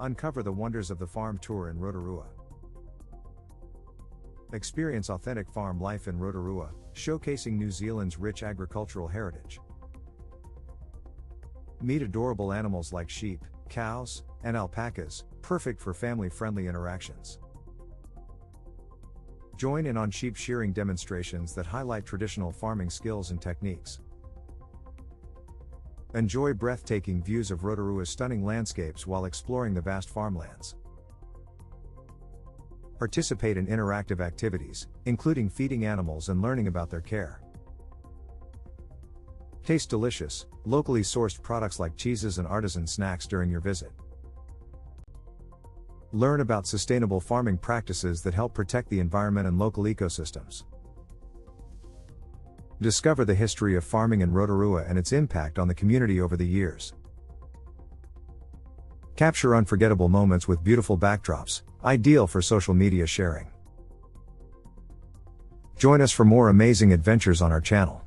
Uncover the wonders of the farm tour in Rotorua. Experience authentic farm life in Rotorua, showcasing New Zealand's rich agricultural heritage. Meet adorable animals like sheep, cows, and alpacas, perfect for family-friendly interactions. Join in on sheep shearing demonstrations that highlight traditional farming skills and techniques. Enjoy breathtaking views of Rotorua's stunning landscapes while exploring the vast farmlands. Participate in interactive activities, including feeding animals and learning about their care. Taste delicious, locally sourced products like cheeses and artisan snacks during your visit. Learn about sustainable farming practices that help protect the environment and local ecosystems. Discover the history of farming in Rotorua and its impact on the community over the years. Capture unforgettable moments with beautiful backdrops, ideal for social media sharing. Join us for more amazing adventures on our channel.